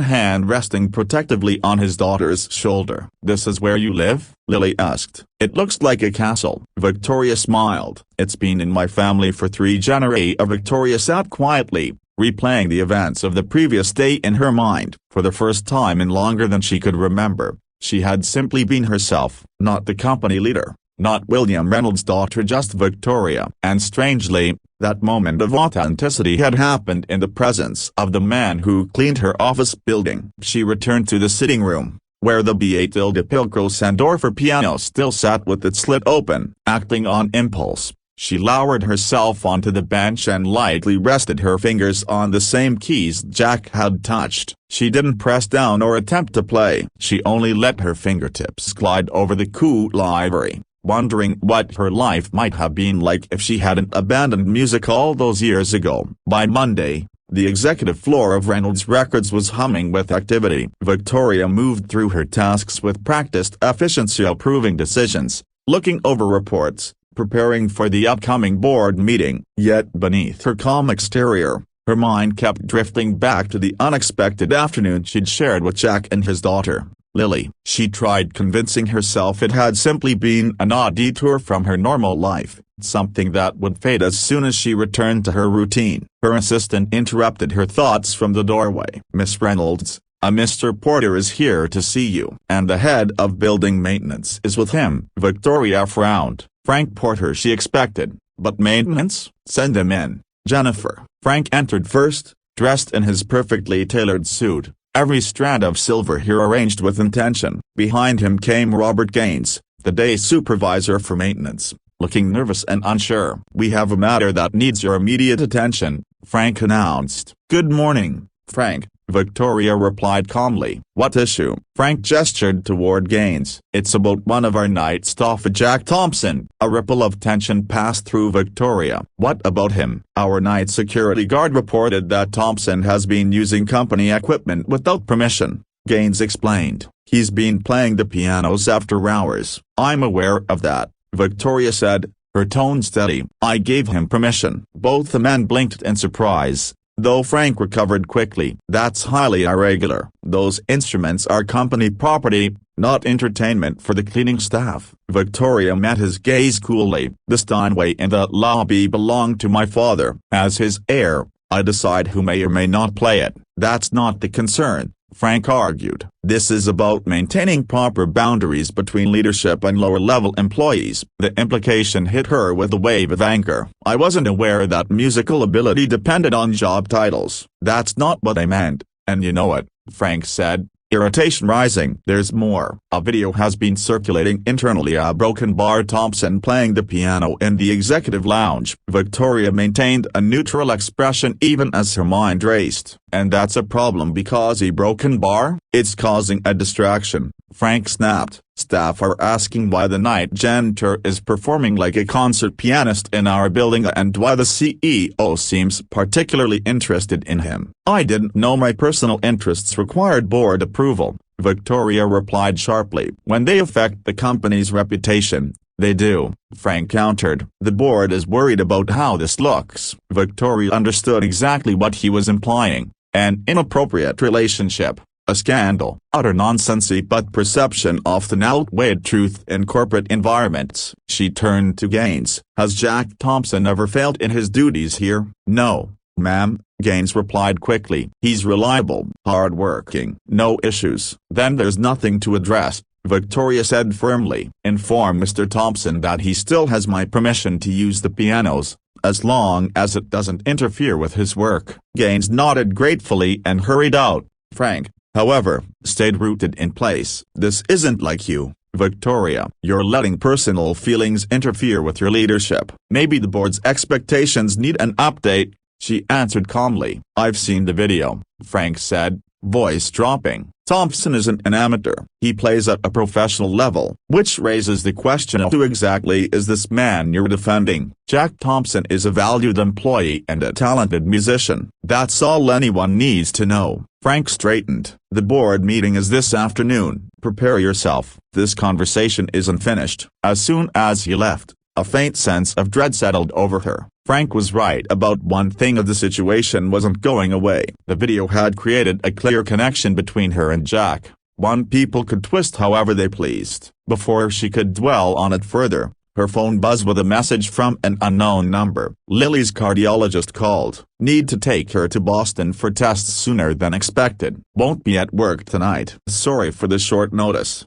S1: hand resting protectively on his daughter's shoulder. "This is where you live?" Lily asked. "It looks like a castle." Victoria smiled. "It's been in my family for 3 generations." Victoria sat quietly, replaying the events of the previous day in her mind. For the first time in longer than she could remember, she had simply been herself, not the company leader, not William Reynolds' daughter, just Victoria. And strangely, that moment of authenticity had happened in the presence of the man who cleaned her office building. She returned to the sitting room, where the Beethoven Sandorfer piano still sat with its slit open. Acting on impulse, she lowered herself onto the bench and lightly rested her fingers on the same keys Jack had touched. She didn't press down or attempt to play. She only let her fingertips glide over the cool ivory, wondering what her life might have been like if she hadn't abandoned music all those years ago. By Monday, the executive floor of Reynolds Records was humming with activity. Victoria moved through her tasks with practiced efficiency, approving decisions, looking over reports, preparing for the upcoming board meeting. Yet beneath her calm exterior, her mind kept drifting back to the unexpected afternoon she'd shared with Jack and his daughter, Lily. She tried convincing herself it had simply been an odd detour from her normal life, something that would fade as soon as she returned to her routine. Her assistant interrupted her thoughts from the doorway. "Miss Reynolds, a Mr. Porter is here to see you." "And the head of building maintenance is with him." Victoria frowned. Frank Porter, she expected, but maintenance? "Send him in, Jennifer." Frank entered first, dressed in his perfectly tailored suit, every strand of silver hair arranged with intention. Behind him came Robert Gaines, the day supervisor for maintenance, looking nervous and unsure. "We have a matter that needs your immediate attention," Frank announced. "Good morning, Frank," Victoria replied calmly. "What issue?" Frank gestured toward Gaines. "It's about one of our night staff, Jack Thompson." A ripple of tension passed through Victoria. "What about him?" "Our night security guard reported that Thompson has been using company equipment without permission," Gaines explained. "He's been playing the pianos after hours." "I'm aware of that," Victoria said, her tone steady. "I gave him permission." Both the men blinked in surprise, though Frank recovered quickly. "That's highly irregular. Those instruments are company property, not entertainment for the cleaning staff." Victoria met his gaze coolly. "The Steinway in the lobby belonged to my father. As his heir, I decide who may or may not play it." "That's not the concern," Frank argued. "This is about maintaining proper boundaries between leadership and lower-level employees." The implication hit her with a wave of anger. "I wasn't aware that musical ability depended on job titles." "That's not what I meant, and you know it," Frank said, irritation rising. "There's more. A video has been circulating internally of Broken Bar Thompson playing the piano in the executive lounge." Victoria maintained a neutral expression even as her mind raced. "And that's a problem because he broken bar?" "It's causing a distraction," Frank snapped. "Staff are asking why the night janitor is performing like a concert pianist in our building and why the CEO seems particularly interested in him." "I didn't know my personal interests required board approval," Victoria replied sharply. "When they affect the company's reputation, they do," Frank countered. "The board is worried about how this looks." Victoria understood exactly what he was implying. An inappropriate relationship, a scandal. Utter nonsense, but perception often outweighed truth in corporate environments. She turned to Gaines. "Has Jack Thompson ever failed in his duties here?" "No, ma'am," Gaines replied quickly. "He's reliable, hard-working, no issues." "Then there's nothing to address," Victoria said firmly. "Inform Mr. Thompson that he still has my permission to use the pianos, as long as it doesn't interfere with his work." Gaines nodded gratefully and hurried out. Frank, however, stayed rooted in place. "This isn't like you, Victoria. You're letting personal feelings interfere with your leadership. Maybe the board's expectations need an update," she answered calmly. "I've seen the video," Frank said, voice dropping. "Thompson isn't an amateur. He plays at a professional level." Which raises the question of who exactly is this man you're defending? Jack Thompson is a valued employee and a talented musician. That's all anyone needs to know. Frank straightened. "The board meeting is this afternoon. Prepare yourself." This conversation isn't finished. As soon as he left, a faint sense of dread settled over her. Frank was right about one thing: the situation wasn't going away. The video had created a clear connection between her and Jack, one people could twist however they pleased. Before she could dwell on it further, her phone buzzed with a message from an unknown number. "Lily's cardiologist called. Need to take her to Boston for tests sooner than expected. Won't be at work tonight. Sorry for the short notice."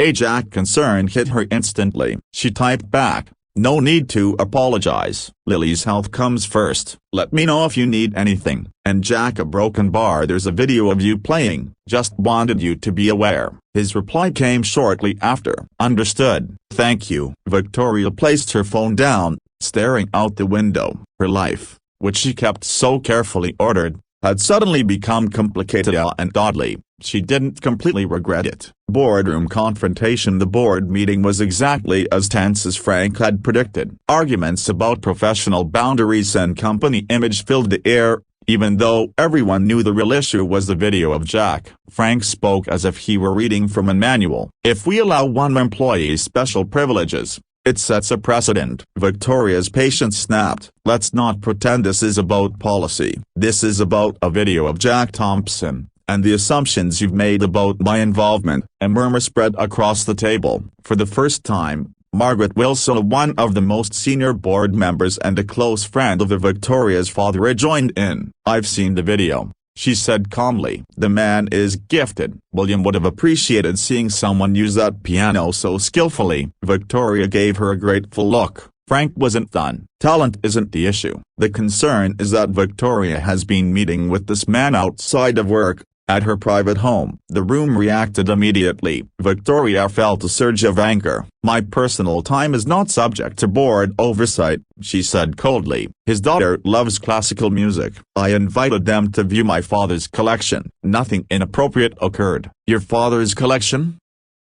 S1: A Jack concern hit her instantly. She typed back, "No need to apologize. Lily's health comes first. Let me know if you need anything." And Jack, a broken bar, "There's a video of you playing. Just wanted you to be aware." His reply came shortly after. "Understood, thank you." Victoria placed her phone down, staring out the window. Her life, which she kept so carefully ordered, had suddenly become complicated and oddly. She didn't completely regret it. Boardroom confrontation. The board meeting was exactly as tense as Frank had predicted. Arguments about professional boundaries and company image filled the air, even though everyone knew the real issue was the video of Jack. Frank spoke as if he were reading from a manual. "If we allow one employee special privileges, it sets a precedent." Victoria's patience snapped. "Let's not pretend this is about policy. This is about a video of Jack Thompson, and the assumptions you've made about my involvement." A murmur spread across the table. For the first time, Margaret Wilson, one of the most senior board members and a close friend of Victoria's father, joined in. "I've seen the video," she said calmly. "The man is gifted. William would have appreciated seeing someone use that piano so skillfully." Victoria gave her a grateful look. Frank wasn't done. "Talent isn't the issue. The concern is that Victoria has been meeting with this man outside of work, at her private home." The room reacted immediately. Victoria felt a surge of anger. "My personal time is not subject to board oversight," she said coldly. "His daughter loves classical music. I invited them to view my father's collection. Nothing inappropriate occurred." "Your father's collection?"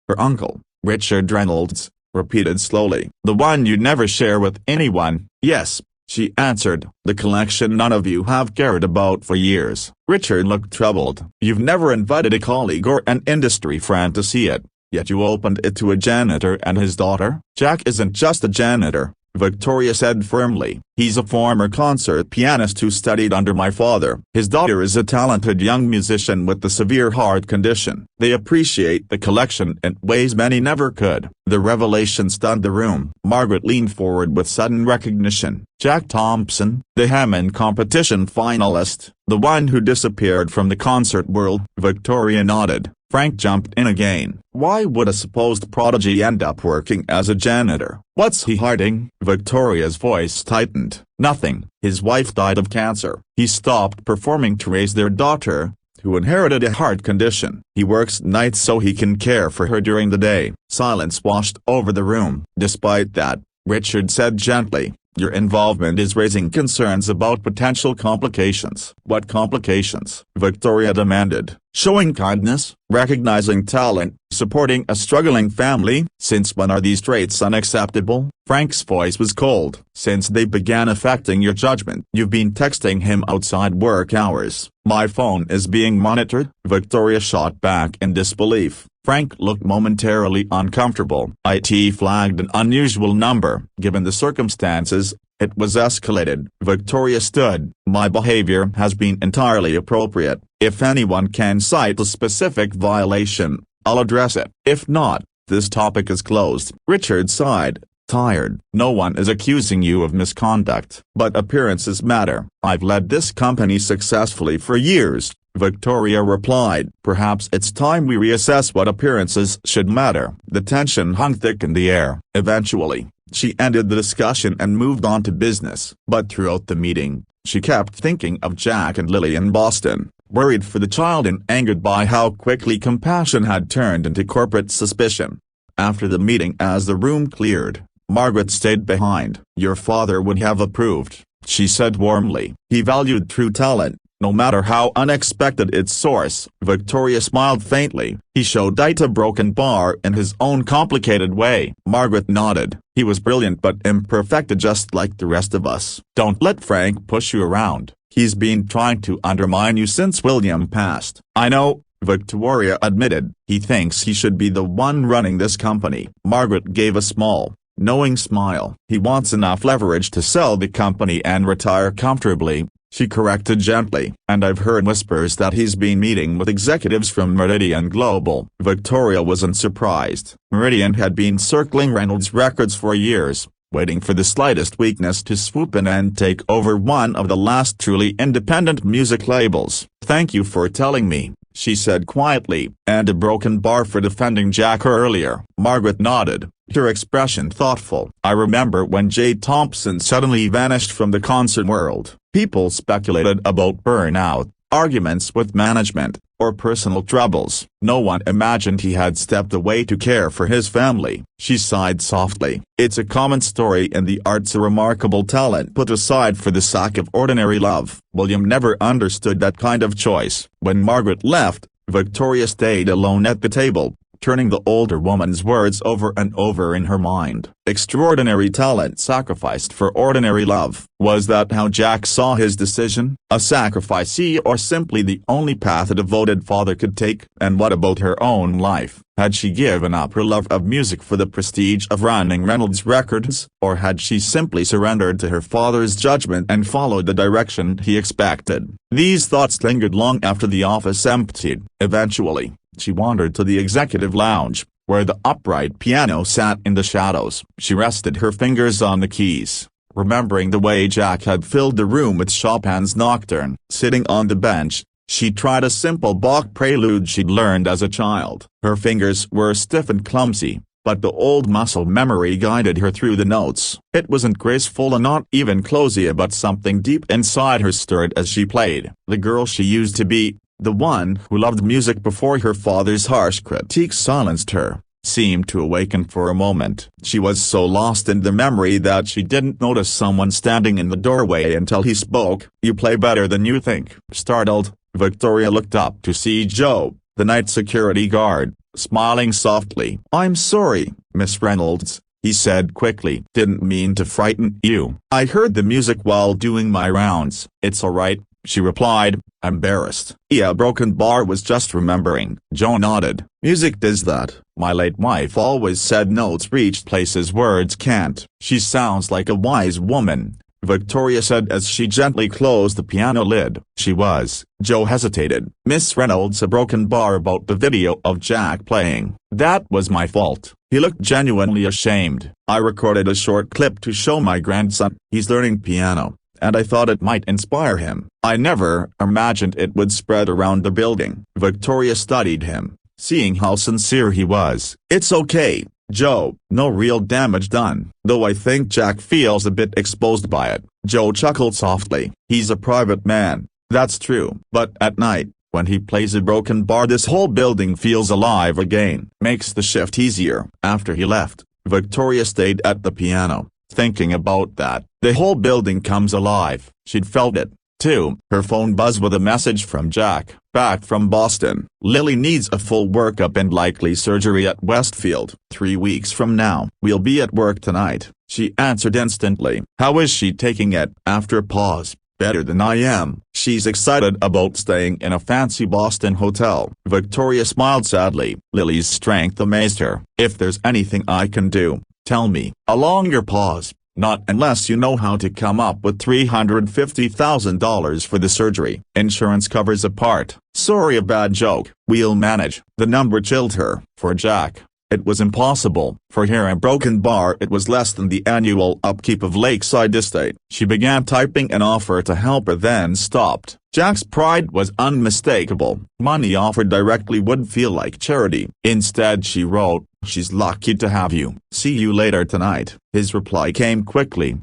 S1: Her uncle, Richard Reynolds, repeated slowly. "The one you never share with anyone?" "Yes," she answered. "The collection none of you have cared about for years." Richard looked troubled. "You've never invited a colleague or an industry friend to see it, yet you opened it to a janitor and his daughter?" "Jack isn't just a janitor," Victoria said firmly. "He's a former concert pianist who studied under my father. His daughter is a talented young musician with a severe heart condition. They appreciate the collection in ways many never could." The revelation stunned the room. Margaret leaned forward with sudden recognition. "Jack Thompson, the Hammond competition finalist, the one who disappeared from the concert world?" Victoria nodded. Frank jumped in again. "Why would a supposed prodigy end up working as a janitor? What's he hiding?" Victoria's voice tightened. "Nothing. His wife died of cancer. He stopped performing to raise their daughter, who inherited a heart condition. He works nights so he can care for her during the day." Silence washed over the room. "Despite that," Richard said gently, "your involvement is raising concerns about potential complications." "What complications?" Victoria demanded. "Showing kindness, recognizing talent, supporting a struggling family." "Since when are these traits unacceptable?" Frank's voice was cold. "Since they began affecting your judgment." "You've been texting him outside work hours." "My phone is being monitored," Victoria shot back in disbelief. Frank looked momentarily uncomfortable. "IT flagged an unusual number." Given the circumstances, it was escalated. Victoria stood. "My behavior has been entirely appropriate. If anyone can cite a specific violation, I'll address it. If not, this topic is closed." Richard sighed, tired. "No one is accusing you of misconduct. But appearances matter." "I've led this company successfully for years," Victoria replied. "Perhaps it's time we reassess what appearances should matter." The tension hung thick in the air. Eventually, she ended the discussion and moved on to business. But throughout the meeting, she kept thinking of Jack and Lily in Boston. worried for the child and angered by how quickly compassion had turned into corporate suspicion. After the meeting, as the room cleared, Margaret stayed behind. "Your father would have approved," she said warmly. "He valued true talent, no matter how unexpected its source." Victoria smiled faintly. "He showed it a broken bar in his own complicated way." Margaret nodded. "He was brilliant but imperfect, just like the rest of us." "Don't let Frank push you around. He's been trying to undermine you since William passed." "I know," Victoria admitted. "He thinks he should be the one running this company." Margaret gave a small, knowing smile. "He wants enough leverage to sell the company and retire comfortably," she corrected gently. "And I've heard whispers that he's been meeting with executives from Meridian Global." Victoria wasn't surprised. Meridian had been circling Reynolds Records for years, waiting for the slightest weakness to swoop in and take over one of the last truly independent music labels. "Thank you for telling me," she said quietly. "And a broken bar for defending Jack earlier." Margaret nodded, her expression thoughtful. "I remember when Jay Thompson suddenly vanished from the concert world. People speculated about burnout, arguments with management, or personal troubles. No one imagined he had stepped away to care for his family." She sighed softly. "It's a common story in the arts, a remarkable talent put aside for the sake of ordinary love." William never understood that kind of choice. When Margaret left, Victoria stayed alone at the table, turning the older woman's words over and over in her mind. Extraordinary talent sacrificed for ordinary love. Was that how Jack saw his decision? A sacrifice, or simply the only path a devoted father could take? And what about her own life? Had she given up her love of music for the prestige of running Reynolds Records, or had she simply surrendered to her father's judgment and followed the direction he expected? These thoughts lingered long after the office emptied. Eventually, she wandered to the executive lounge, where the upright piano sat in the shadows. She rested her fingers on the keys, remembering the way Jack had filled the room with Chopin's Nocturne. Sitting on the bench, she tried a simple Bach prelude she'd learned as a child. Her fingers were stiff and clumsy, but the old muscle memory guided her through the notes. It wasn't graceful and not even closey, but something deep inside her stirred as she played. The girl she used to be, the one who loved music before her father's harsh critiques silenced her, seemed to awaken for a moment. She was so lost in the memory that she didn't notice someone standing in the doorway until he spoke. "You play better than you think." Startled, Victoria looked up to see Joe, the night security guard, smiling softly. "I'm sorry, Miss Reynolds," he said quickly. "Didn't mean to frighten you. I heard the music while doing my rounds." "It's all right," she replied, embarrassed. "Yeah, broken bar was just remembering." Joe nodded. "Music does that. My late wife always said notes reach places words can't." "She sounds like a wise woman," Victoria said as she gently closed the piano lid. She was. Joe hesitated. "Miss Reynolds, a broken bar about the video of Jack playing." "That was my fault." He looked genuinely ashamed. "I recorded a short clip to show my grandson. He's learning piano, and I thought it might inspire him. I never imagined it would spread around the building." Victoria studied him, seeing how sincere he was. "It's okay, Joe. No real damage done. Though I think Jack feels a bit exposed by it." Joe chuckled softly. "He's a private man, that's true. But at night, when he plays a broken bar, this whole building feels alive again. Makes the shift easier." After he left, Victoria stayed at the piano, thinking about that. The whole building comes alive. She'd felt it, too. Her phone buzzed with a message from Jack, back from Boston. "Lily needs a full workup and likely surgery at Westfield. 3 weeks from now. We'll be at work tonight." She answered instantly. "How is she taking it?" After a pause. "Better than I am. She's excited about staying in a fancy Boston hotel." Victoria smiled sadly. Lily's strength amazed her. "If there's anything I can do, tell me." A longer pause. "Not unless you know how to come up with $350,000 for the surgery. Insurance covers a part." "Sorry, a bad joke. We'll manage." The number chilled her. For Jack, it was impossible. For her, a broken bar, it was less than the annual upkeep of Lakeside Estate. She began typing an offer to help her, then stopped. Jack's pride was unmistakable. Money offered directly would feel like charity. Instead she wrote, "She's lucky to have you. See you later tonight." His reply came quickly,